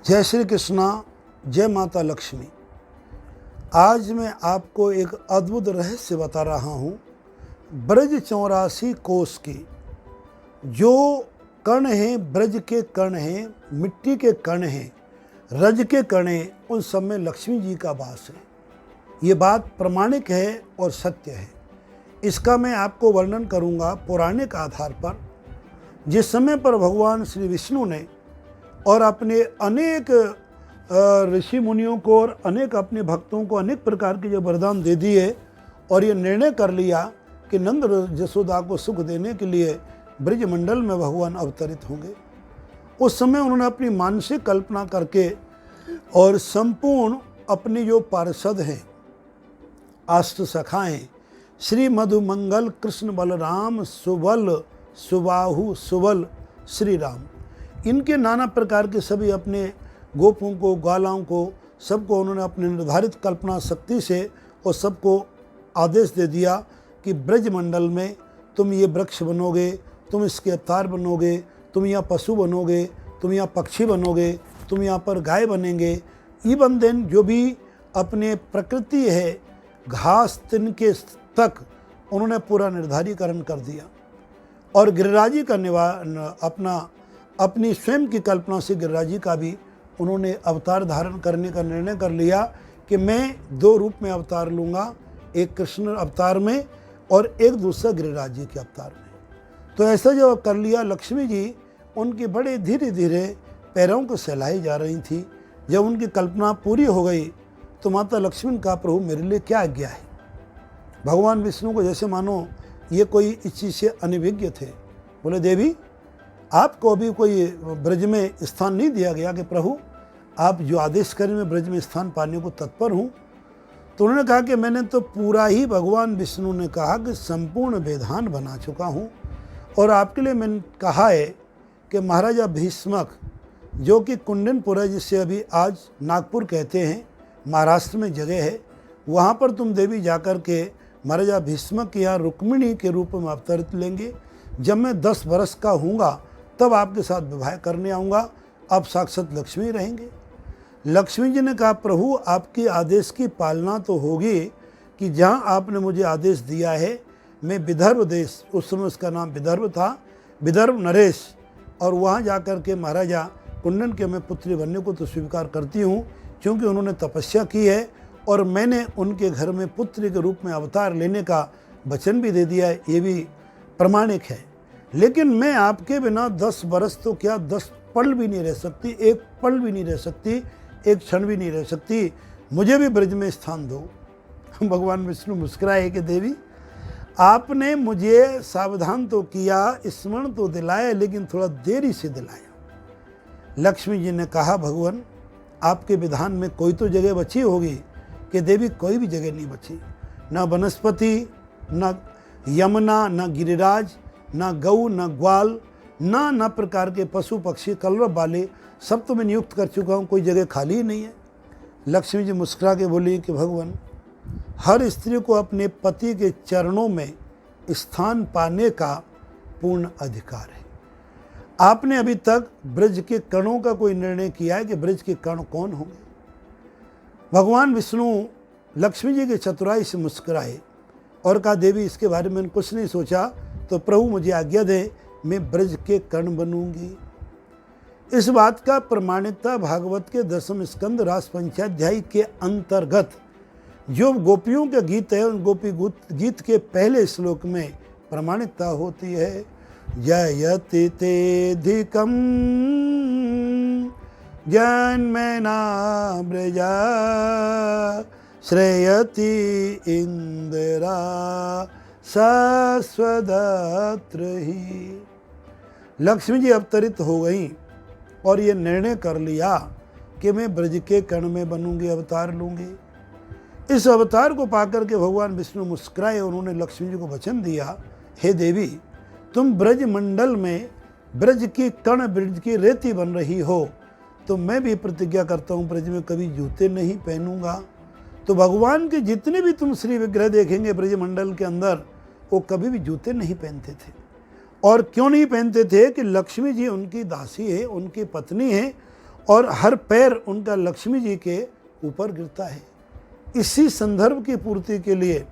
जय श्री कृष्णा, जय माता लक्ष्मी। आज मैं आपको एक अद्भुत रहस्य बता रहा हूँ। ब्रज 84 कोस की जो कण हैं, ब्रज के कण हैं, मिट्टी के कण हैं, रज के कण हैं, उन सब में लक्ष्मी जी का वास है। ये बात प्रमाणिक है और सत्य है। इसका मैं आपको वर्णन करूँगा पौराणिक आधार पर। जिस समय पर भगवान श्री विष्णु ने और अपने अनेक ऋषि मुनियों को और अनेक अपने भक्तों को अनेक प्रकार के जो वरदान दे दिए और ये निर्णय कर लिया कि नंद जसोदा को सुख देने के लिए ब्रजमंडल में भगवान अवतरित होंगे, उस समय उन्होंने अपनी मानसिक कल्पना करके और संपूर्ण अपने जो पार्षद हैं, अष्ट सखा हैं, श्री मधुमंगल कृष्ण बलराम सुबल सुबाहु सुबल श्री राम, इनके नाना प्रकार के सभी अपने गोपों को, ग्वालाओं को, सबको उन्होंने अपने निर्धारित कल्पना शक्ति से और सबको आदेश दे दिया कि ब्रजमंडल में तुम ये वृक्ष बनोगे, तुम इसके अवतार बनोगे, तुम यहाँ पशु बनोगे, तुम यहाँ पक्षी बनोगे, तुम यहाँ पर गाय बनेंगे। इवन देन जो भी अपने प्रकृति है, घास तिनके तक उन्होंने पूरा निर्धारीकरण कर दिया। और गिरिराजी का अपनी स्वयं की कल्पना से गिरिराजी का भी उन्होंने अवतार धारण करने का निर्णय कर लिया कि मैं 2 रूप में अवतार लूँगा, एक कृष्ण अवतार में और एक दूसरा गिरिराजी के अवतार में। तो ऐसा जब कर लिया, लक्ष्मी जी उनकी बड़े धीरे धीरे पैरों को सहलाई जा रही थी। जब उनकी कल्पना पूरी हो गई तो माता लक्ष्मी ने कहा, प्रभु मेरे लिए क्या आज्ञा है। भगवान विष्णु को जैसे मानो ये कोई इस चीज़ से अनभिज्ञ थे। बोले, देवी आपको अभी कोई ब्रज में स्थान नहीं दिया गया कि प्रभु आप जो आदेश करें मैं ब्रज में स्थान पाने को तत्पर हूँ। तो उन्होंने कहा कि मैंने तो पूरा ही, भगवान विष्णु ने कहा कि संपूर्ण विधान बना चुका हूँ और आपके लिए मैंने कहा है कि महाराजा भीष्मक जो कि कुंडनपुर है, जिससे अभी आज नागपुर कहते हैं, महाराष्ट्र में जगह है, वहाँ पर तुम देवी जाकर के महाराजा भीष्मक के यहाँ रुक्मिणी के रूप में अवतरित लेंगे। जब मैं 10 वर्ष का हूँगा तब आपके साथ विवाह करने आऊँगा, आप साक्षात लक्ष्मी रहेंगे। लक्ष्मी जी ने कहा, प्रभु आपके आदेश की पालना तो होगी कि जहाँ आपने मुझे आदेश दिया है, मैं विदर्भ देश, उस समय उसका नाम विदर्भ था, विदर्भ नरेश, और वहाँ जाकर के महाराजा कुंडन के मैं पुत्री बनने को तो स्वीकार करती हूँ, क्योंकि उन्होंने तपस्या की है और मैंने उनके घर में पुत्री के रूप में अवतार लेने का वचन भी दे दिया है, ये भी प्रमाणिक है। लेकिन मैं आपके बिना 10 वर्ष तो क्या 10 पल भी नहीं रह सकती, एक पल भी नहीं रह सकती, एक क्षण भी नहीं रह सकती, मुझे भी ब्रज में स्थान दो। भगवान विष्णु मुस्कुराए कि देवी आपने मुझे सावधान तो किया, स्मरण तो दिलाया, लेकिन थोड़ा देरी से दिलाया। लक्ष्मी जी ने कहा, भगवान आपके विधान में कोई तो जगह बची होगी कि देवी कोई भी जगह नहीं बची, न वनस्पति, न यमुना, न गिरिराज, ना गऊ, ना ग्वाल, ना प्रकार के पशु पक्षी कलरव वाले, सब तो मैं नियुक्त कर चुका हूँ, कोई जगह खाली ही नहीं है। लक्ष्मी जी मुस्कुरा के बोली कि भगवान हर स्त्री को अपने पति के चरणों में स्थान पाने का पूर्ण अधिकार है। आपने अभी तक ब्रज के कणों का कोई निर्णय किया है कि ब्रज के कण कौन होंगे? भगवान विष्णु लक्ष्मी जी के चतुराई से मुस्कुराए और कहा, देवी इसके बारे में कुछ नहीं सोचा, तो प्रभु मुझे आज्ञा दे, मैं ब्रज के कण बनूंगी। इस बात का प्रमाणिकता भागवत के 10वें स्कंद रास पंचाध्याय के अंतर्गत जो गोपियों के गीत है, उन गोपी गीत के पहले श्लोक में प्रमाणिकता होती है। जयति तेधिकम जन्मना ब्रजा श्रेयति इंदिरा शाश्वतत्र ही। लक्ष्मी जी अवतरित हो गई और ये निर्णय कर लिया कि मैं ब्रज के कण में बनूंगी, अवतार लूंगी। इस अवतार को पाकर के भगवान विष्णु मुस्कुराए। उन्होंने लक्ष्मी जी को वचन दिया, हे देवी तुम ब्रज मंडल में ब्रज की कण, ब्रज की रेती बन रही हो, तो मैं भी प्रतिज्ञा करता हूँ ब्रज में कभी जूते नहीं पहनूंगा। तो भगवान के जितने भी तुम श्री विग्रह देखेंगे ब्रजमंडल के अंदर, वो कभी भी जूते नहीं पहनते थे। और क्यों नहीं पहनते थे कि लक्ष्मी जी उनकी दासी है, उनकी पत्नी है और हर पैर उनका लक्ष्मी जी के ऊपर गिरता है। इसी संदर्भ की पूर्ति के लिए,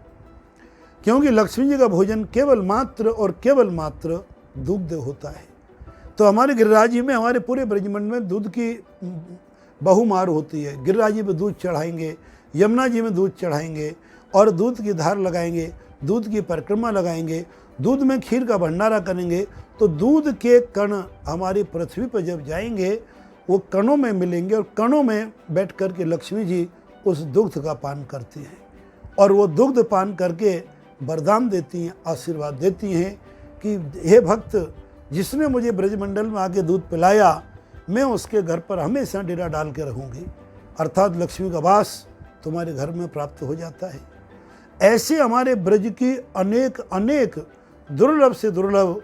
क्योंकि लक्ष्मी जी का भोजन केवल मात्र और केवल मात्र दुग्ध होता है, तो हमारे गिरिराज जी में, हमारे पूरे ब्रजमंडल में दूध की बहुमार होती है। गिरिराज जी में दूध चढ़ाएंगे, यमुना जी में दूध चढ़ाएंगे और दूध की धार लगाएंगे, दूध की परिक्रमा लगाएंगे, दूध में खीर का भंडारा करेंगे, तो दूध के कण हमारी पृथ्वी पर जब जाएंगे वो कणों में मिलेंगे और कणों में बैठ कर के लक्ष्मी जी उस दुग्ध का पान करती हैं और वो दुग्ध पान करके वरदान देती हैं, आशीर्वाद देती हैं कि हे भक्त, जिसने मुझे ब्रजमंडल में आके दूध पिलाया, मैं उसके घर पर हमेशा डेरा डाल के रहूँगी, अर्थात लक्ष्मी का वास तुम्हारे घर में प्राप्त हो जाता है। ऐसे हमारे ब्रज की अनेक अनेक दुर्लभ से दुर्लभ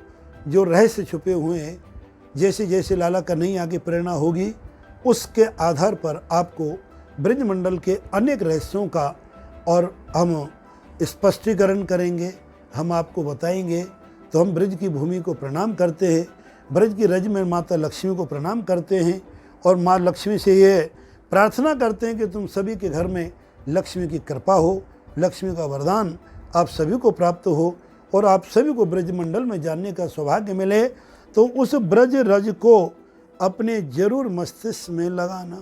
जो रहस्य छुपे हुए हैं, जैसे जैसे लाला कन्हैया की प्रेरणा होगी उसके आधार पर आपको ब्रजमंडल के अनेक रहस्यों का और हम स्पष्टीकरण करेंगे, हम आपको बताएंगे। तो हम ब्रज की भूमि को प्रणाम करते हैं, ब्रज की रज में माता लक्ष्मी को प्रणाम करते हैं और माँ लक्ष्मी से ये प्रार्थना करते हैं कि तुम सभी के घर में लक्ष्मी की कृपा हो, लक्ष्मी का वरदान आप सभी को प्राप्त हो और आप सभी को ब्रजमंडल में जानने का सौभाग्य मिले। तो उस ब्रज रज को अपने जरूर मस्तिष्क में लगाना।